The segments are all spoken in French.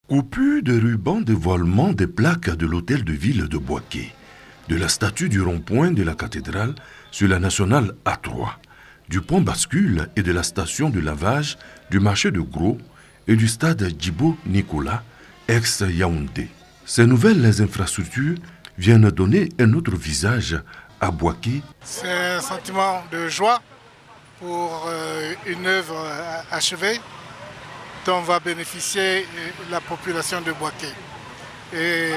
Coupure de ruban de voilement des plaques de l'hôtel de ville de Bouaké, de la statue du rond-point de la cathédrale sur la nationale A3, du pont bascule et de la station de lavage du marché de Gros et du stade Djibo Nicolas, ex-Yaoundé. Ces nouvelles infrastructures viennent donner un autre visage à Bouaké. C'est un sentiment de joie pour une œuvre achevée dont va bénéficier la population de Bouaké. Et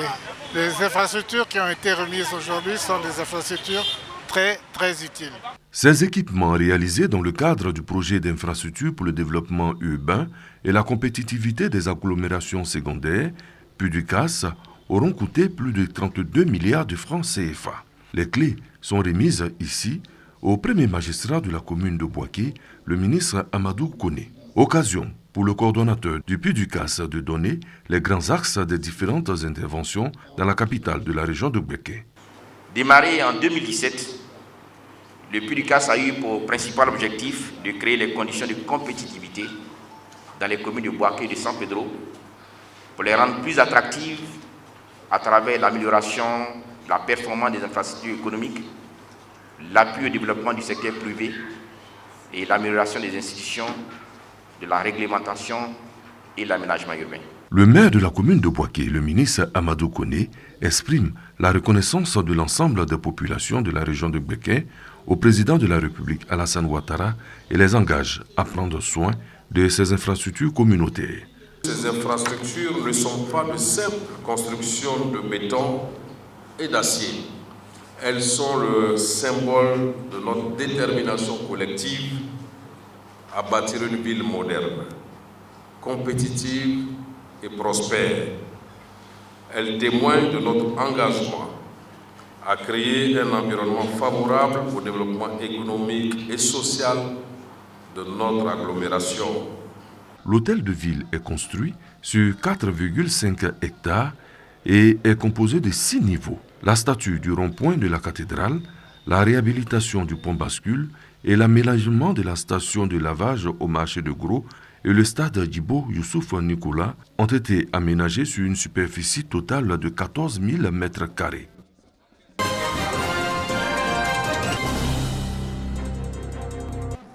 les infrastructures qui ont été remises aujourd'hui sont des infrastructures très utiles. Ces équipements réalisés dans le cadre du projet d'infrastructure pour le développement urbain et la compétitivité des agglomérations secondaires, PUDUCAS, auront coûté plus de 32 milliards de francs CFA. Les clés sont remises ici au premier magistrat de la commune de Bouaké, le ministre Amadou Koné. Occasion pour le coordonnateur du PUDUCAS de donner les grands axes des différentes interventions dans la capitale de la région de Bouaké. Démarré en 2017, le PUDUCAS a eu pour principal objectif de créer les conditions de compétitivité dans les communes de Bouaké et de San Pedro pour les rendre plus attractives à travers l'amélioration de la performance des infrastructures économiques, l'appui au développement du secteur privé et l'amélioration des institutions, de la réglementation et l'aménagement urbain. Le maire de la commune de Bouaké, le ministre Amadou Koné, exprime la reconnaissance de l'ensemble des populations de la région de Bouaké au président de la République Alassane Ouattara et les engage à prendre soin de ces infrastructures communautaires. Ces infrastructures ne sont pas de simples constructions de béton et d'acier. Elles sont le symbole de notre détermination collective à bâtir une ville moderne, compétitive et prospère. Elles témoignent de notre engagement à créer un environnement favorable au développement économique et social de notre agglomération. L'hôtel de ville est construit sur 4,5 hectares et est composé de 6 niveaux. La statue du rond-point de la cathédrale, la réhabilitation du pont bascule et l'aménagement de la station de lavage au marché de Gros et le stade Djibo Youssouf Nicolas ont été aménagés sur une superficie totale de 14 000 mètres carrés.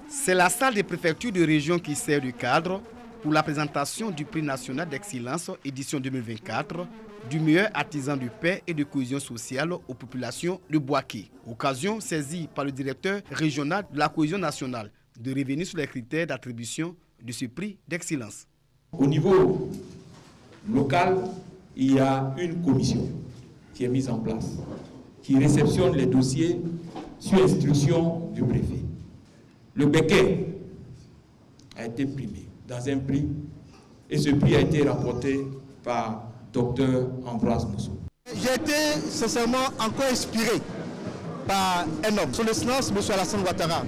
C'est la salle des préfectures de région qui sert de cadre pour la présentation du prix national d'excellence édition 2024 du meilleur artisan de paix et de cohésion sociale aux populations de Bouaké. Occasion saisie par le directeur régional de la cohésion nationale de revenir sur les critères d'attribution de ce prix d'excellence. Au niveau local, il y a une commission qui est mise en place, qui réceptionne les dossiers sur instruction du préfet. Le béquet a été primé dans un prix et ce prix a été rapporté par Dr Ambroise Moussou. J'ai été sincèrement encore inspiré par un homme, son excellence M. Alassane Ouattara.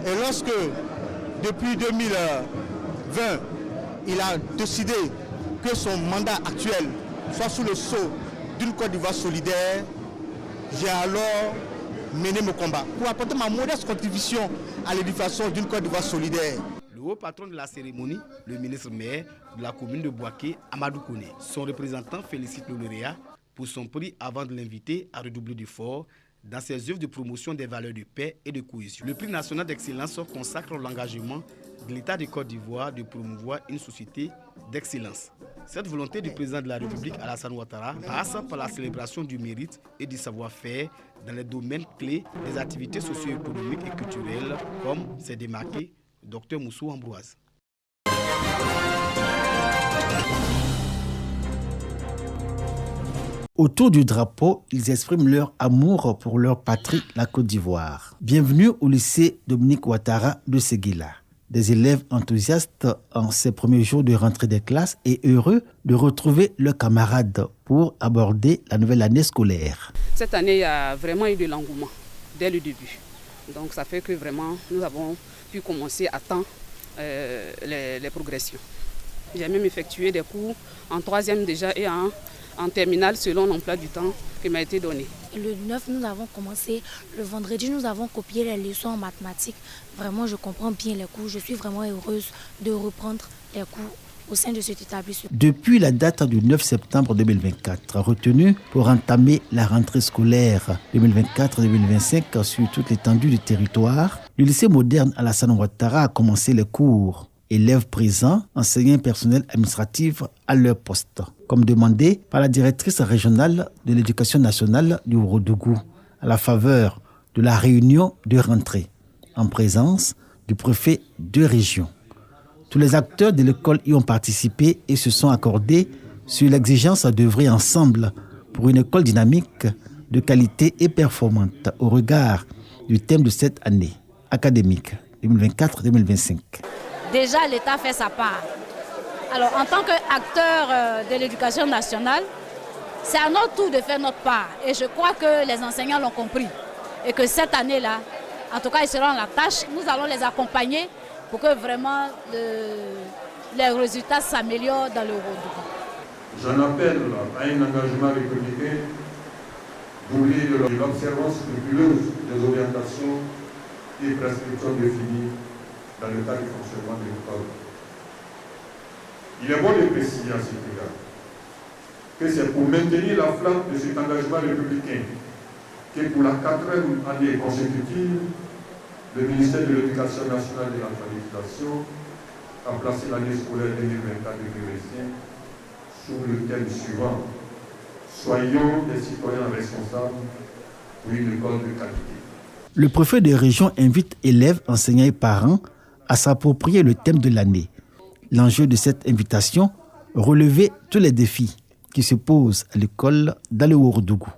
Et lorsque, depuis 2020, il a décidé que son mandat actuel soit sous le sceau d'une Côte d'Ivoire solidaire, j'ai alors mené mon combat pour apporter ma modeste contribution à l'édification d'une Côte d'Ivoire solidaire. Le haut patron de la cérémonie, le ministre maire de la commune de Bouaké, Amadou Koné. Son représentant félicite le lauréat pour son prix avant de l'inviter à redoubler d'efforts dans ses œuvres de promotion des valeurs de paix et de cohésion. Le prix national d'excellence consacre l'engagement de l'État de Côte d'Ivoire de promouvoir une société d'excellence. Cette volonté du président de la République Alassane Ouattara passe par la célébration du mérite et du savoir-faire dans les domaines clés des activités socio-économiques et culturelles, comme s'est démarqué Dr Moussou Ambroise. Autour du drapeau, ils expriment leur amour pour leur patrie, la Côte d'Ivoire. Bienvenue au lycée Dominique Ouattara de Séguéla. Des élèves enthousiastes en ces premiers jours de rentrée des classes et heureux de retrouver leurs camarades pour aborder la nouvelle année scolaire. Cette année, il y a vraiment eu de l'engouement dès le début. Donc ça fait que vraiment nous avons pu commencer à temps les progressions. J'ai même effectué des cours en 3e déjà et en terminale selon l'emploi du temps qui m'a été donné. Le 9, nous avons commencé. Le vendredi, nous avons copié les leçons en mathématiques. Vraiment, je comprends bien les cours. Je suis vraiment heureuse de reprendre les cours au sein de cet établissement. Depuis la date du 9 septembre 2024, retenue pour entamer la rentrée scolaire 2024-2025 sur toute l'étendue du territoire, le lycée moderne Alassane Ouattara a commencé les cours. Élèves présents, enseignants personnels administratifs à leur poste, comme demandé par la directrice régionale de l'éducation nationale du Ourodougou, à la faveur de la réunion de rentrée, en présence du préfet de région. Tous les acteurs de l'école y ont participé et se sont accordés sur l'exigence d'œuvrer ensemble pour une école dynamique, de qualité et performante au regard du thème de cette année académique 2024-2025. Déjà, l'État fait sa part. Alors, en tant qu'acteur de l'éducation nationale, c'est à notre tour de faire notre part. Et je crois que les enseignants l'ont compris. Et que cette année-là, en tout cas, ils seront la tâche. Nous allons les accompagner pour que vraiment les résultats s'améliorent dans le Ourodougou. J'en appelle à un engagement républicain doublé de l'observance scrupuleuse des orientations et prescriptions définies dans le cadre du fonctionnement de l'école. Il est bon de préciser à cet égard que c'est pour maintenir la flamme de cet engagement républicain que pour la 4e année consécutive, le ministère de l'Éducation nationale et de la planification a placé l'année scolaire 2024-2025 sous le thème suivant: soyons des citoyens responsables pour une école de qualité. Le préfet de région invite élèves, enseignants et parents à s'approprier le thème de l'année. L'enjeu de cette invitation, relever tous les défis qui se posent à l'école dans le Ourodougou.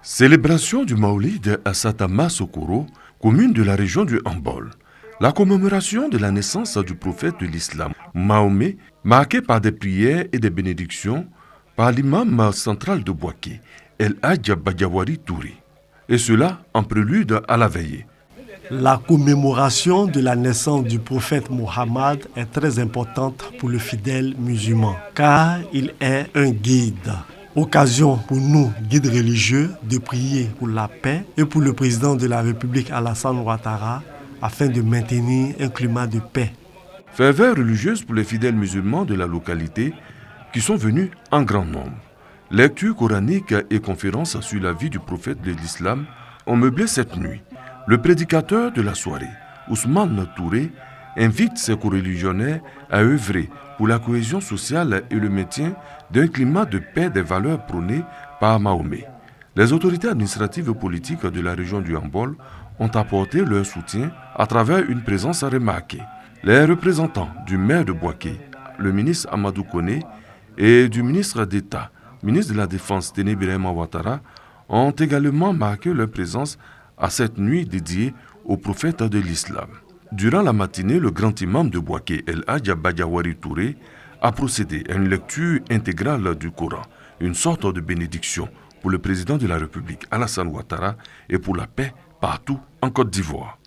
Célébration du Maoulid à Satama Sokoro, commune de la région du Hambol. La commémoration de la naissance du prophète de l'islam, Mahomet, marquée par des prières et des bénédictions par l'imam central de Bouaké, El Hadj Badiawari Touré. Et cela en prélude à la veillée. La commémoration de la naissance du prophète Mohammed est très importante pour le fidèle musulman, car il est un guide. Occasion pour nous, guides religieux, de prier pour la paix et pour le président de la République Alassane Ouattara afin de maintenir un climat de paix. Ferveur religieuse pour les fidèles musulmans de la localité qui sont venus en grand nombre. Lecture coranique et conférences sur la vie du prophète de l'islam ont meublé cette nuit. Le prédicateur de la soirée, Ousmane Touré, invite ses coreligionnaires à œuvrer pour la cohésion sociale et le maintien d'un climat de paix des valeurs prônées par Mahomet. Les autorités administratives et politiques de la région du Hambol ont apporté leur soutien à travers une présence remarquée. Les représentants du maire de Bouaké, le ministre Amadou Koné, et du ministre d'État, ministre de la Défense Téné Birahima Ouattara, ont également marqué leur présence à cette nuit dédiée au prophète de l'islam. Durant la matinée, le grand imam de Bouaké, El Hadj Badiawari Touré, a procédé à une lecture intégrale du Coran, une sorte de bénédiction pour le président de la République, Alassane Ouattara, et pour la paix partout en Côte d'Ivoire.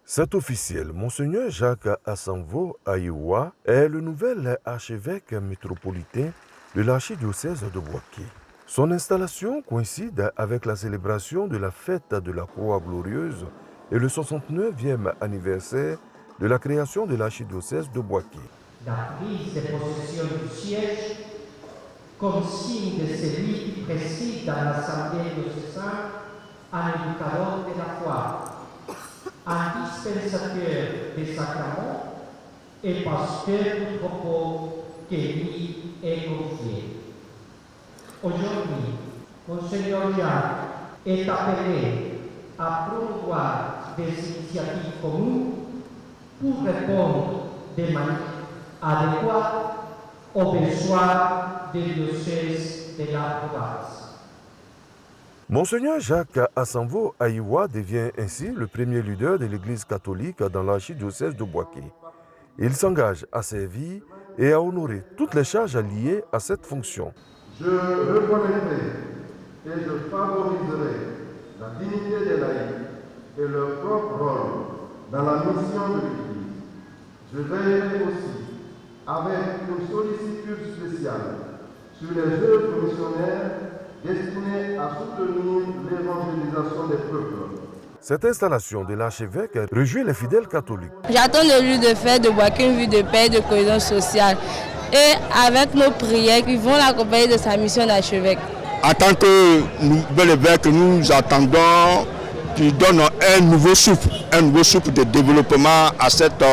C'est officiel, Monseigneur Jacques Asanvo Aïwa est le nouvel archevêque métropolitain de l'archidiocèse de Bouaké. Son installation coïncide avec la célébration de la fête de la Croix glorieuse et le 69e anniversaire de la création de l'archidiocèse de Bouaké. La prise de possession du siège comme signe de celui qui préside dans l'Assemblée diocésaine en éducateur de la foi, en dispensateur des sacrements et pasteur du propos qui lui est confié. Aujourd'hui, Monseigneur Jacques est appelé à promouvoir des initiatives communes pour répondre de manière adéquate aux besoins des diocèses de la province. Monseigneur Jacques Asanvo Aïwa devient ainsi le premier leader de l'Église catholique dans l'archidiocèse de Bouaké. Il s'engage à servir et à honorer toutes les charges liées à cette fonction. Je reconnaîtrai et je favoriserai la dignité des laïcs et leur propre rôle dans la mission de l'Église. Je veillerai aussi avec une sollicitude spéciale sur les œuvres missionnaires destinées à soutenir l'évangélisation des peuples. Cette installation de l'archevêque réjouit les fidèles catholiques. J'attends de lui de faire de Bouaké une vie de paix et de cohésion sociale. Et avec nos prières, ils vont l'accompagner de sa mission d'archevêque. En tant que nouvel évêque, nous attendons qu'il donne un nouveau souffle de développement à cette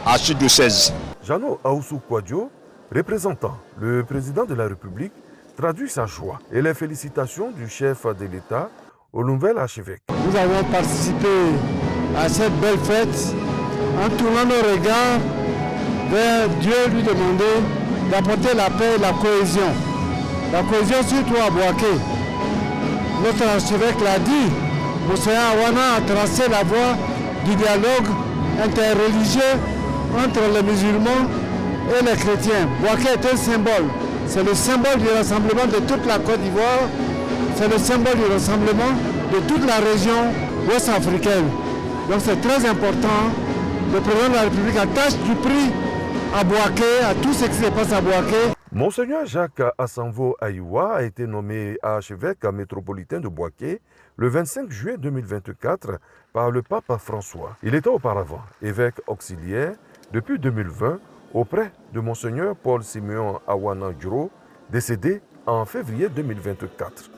archidiocèse. Jano Aoussou Kouadio, représentant le président de la République, traduit sa joie et les félicitations du chef de l'État au nouvel archevêque. Nous avons participé à cette belle fête en tournant nos regards vers Dieu, lui demander d'apporter la paix et la cohésion. La cohésion surtout à Bouaké. Notre archevêque l'a dit, Monseigneur Awana a tracé la voie du dialogue interreligieux entre les musulmans et les chrétiens. Bouaké est un symbole. C'est le symbole du rassemblement de toute la Côte d'Ivoire. C'est le symbole du rassemblement de toute la région ouest-africaine. Donc c'est très important. Le président de la République attache du prix à Bouaké, à tout ce qui se passe à Bouaké. Monseigneur Jacques Assanvo Aïwa a été nommé archevêque métropolitain de Bouaké le 25 juillet 2024 par le pape François. Il était auparavant évêque auxiliaire depuis 2020 auprès de Monseigneur Paul Simeon Awana Djuro, décédé en février 2024.